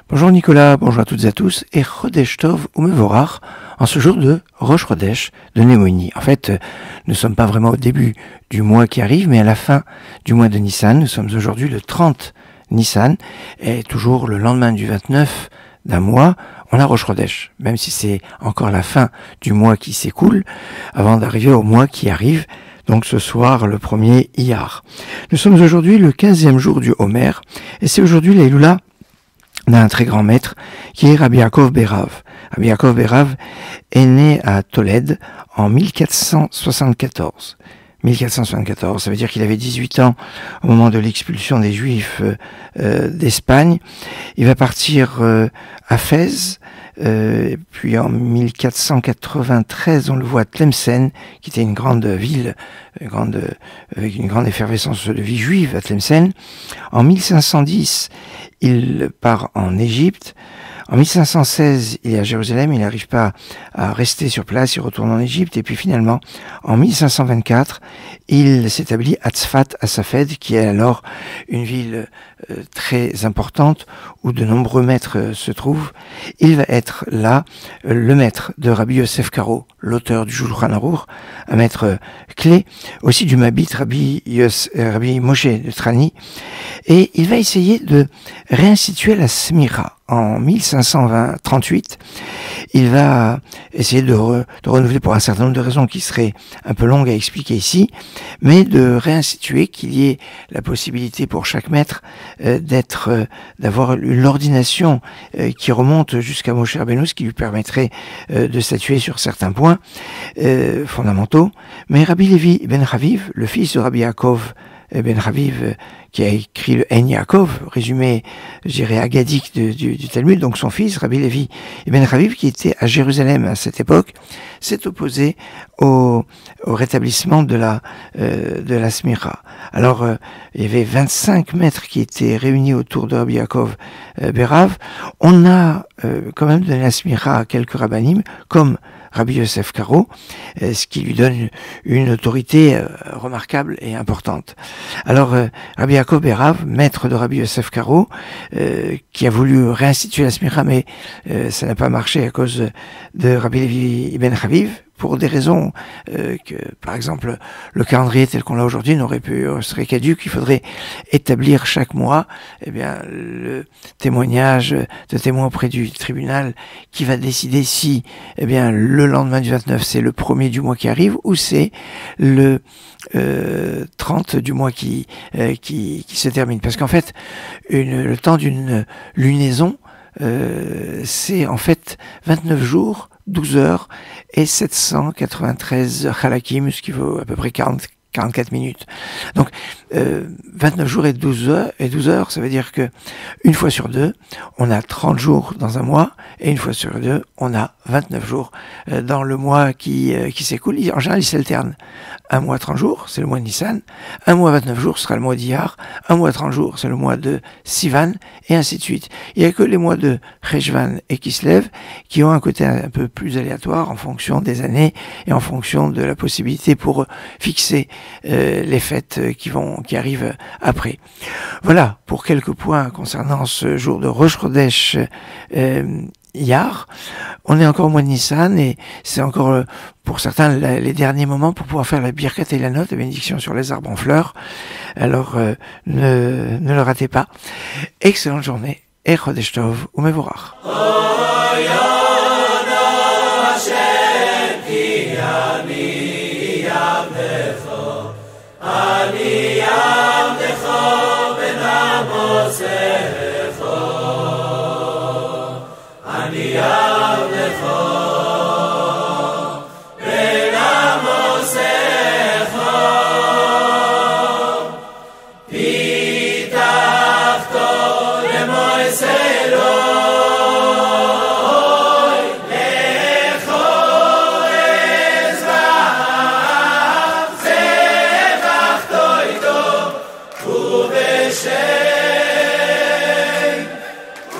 Bonjour Nicolas, bonjour à toutes et à tous, et Chodesh Tov ou Mevorach, en ce jour de Rosh Chodesh de Némoïni. En fait, nous ne sommes pas vraiment au début du mois qui arrive, mais à la fin du mois de Nissan. Nous sommes aujourd'hui le 30 Nissan, et toujours le lendemain du 29 d'un mois, on a Rosh Chodesh, même si c'est encore la fin du mois qui s'écoule, avant d'arriver au mois qui arrive. Donc ce soir, le premier Iyar. Nous sommes aujourd'hui le 15e jour du Homer, et c'est aujourd'hui l'Eloula d'un très grand maître qui est Rabbi Yaakov Berav. Rabbi Yaakov Berav est né à Tolède en 1474. 1474, ça veut dire qu'il avait 18 ans au moment de l'expulsion des Juifs d'Espagne. Il va partir à Fès, puis en 1493, on le voit à Tlemcen, qui était une grande ville, avec une grande effervescence de vie juive à Tlemcen. En 1510, il part en Égypte. En 1516, il est à Jérusalem, il n'arrive pas à rester sur place, il retourne en Égypte, et puis finalement, en 1524, il s'établit à Tzfat, à Safed, qui est alors une ville très importante, où de nombreux maîtres se trouvent. Il va être là le maître de Rabbi Yosef Karo, l'auteur du Shulchan Aruch, un maître clé, aussi du Mabit, Rabbi Moshe de Trani, et il va essayer de réinstituer la Smira. En 1538, il va essayer de renouveler pour un certain nombre de raisons qui seraient un peu longues à expliquer ici, mais de réinstituer, qu'il y ait la possibilité pour chaque maître d'avoir l'ordination qui remonte jusqu'à Moshe Rabbeinu, ce qui lui permettrait de statuer sur certains points fondamentaux. Mais Rabbi Levi ben Chaviv, le fils de Rabbi Yaakov ben Chaviv, qui a écrit le En Yaakov, résumé, je dirais, agadique du Talmud, donc son fils, Rabbi Levi ben Chaviv, qui était à Jérusalem à cette époque, s'est opposé au rétablissement de la Smira. Alors, il y avait 25 maîtres qui étaient réunis autour de Rabbi Yaakov Berav. On a quand même donné la Smira à quelques rabbanim, comme Rabbi Yosef Karo, ce qui lui donne une autorité remarquable et importante. Alors, Rabbi Yaakov Berav, maître de Rabbi Yosef Karo, qui a voulu réinstituer la Smira, mais ça n'a pas marché à cause de Rabbi Levi ben Chaviv, pour des raisons que, par exemple, le calendrier tel qu'on l'a aujourd'hui serait caduque. Il faudrait établir chaque mois, le témoignage de témoins auprès du tribunal qui va décider si, le lendemain du 29, c'est le premier du mois qui arrive ou c'est le 30 du mois qui se termine. Parce qu'en fait, le temps d'une lunaison, c'est en fait 29 jours, 12 heures et 793 halakim, ce qui vaut à peu près 44 minutes. Donc, 29 jours et 12 heures, ça veut dire que une fois sur deux, on a 30 jours dans un mois, et une fois sur deux, on a 29 jours dans le mois qui s'écoule. En général, il s'alterne. Un mois 30 jours, c'est le mois de Nissan. Un mois 29 jours sera le mois d'Iyar. Un mois 30 jours, c'est le mois de Sivan, et ainsi de suite. Il n'y a que les mois de Cheshvan et Kislev qui ont un côté un peu plus aléatoire en fonction des années et en fonction de la possibilité pour fixer les fêtes qui arrivent après. Voilà pour quelques points concernant ce jour de Rosh Chodesh Iyar. On est encore au mois de Nissan et c'est encore pour certains les derniers moments pour pouvoir faire la Birkat et la note, la bénédiction sur les arbres en fleurs. Alors ne le ratez pas. Excellente journée et Chodesh Tov ou Mevorach.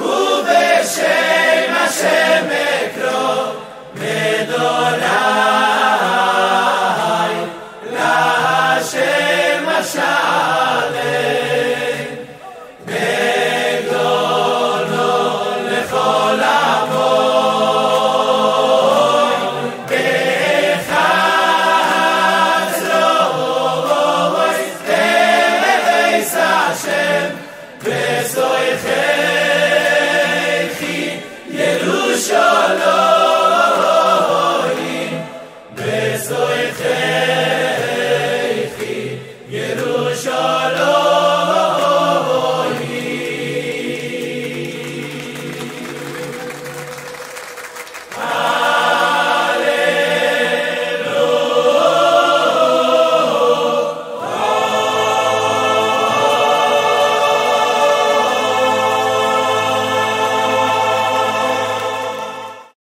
Ubeshem Hashem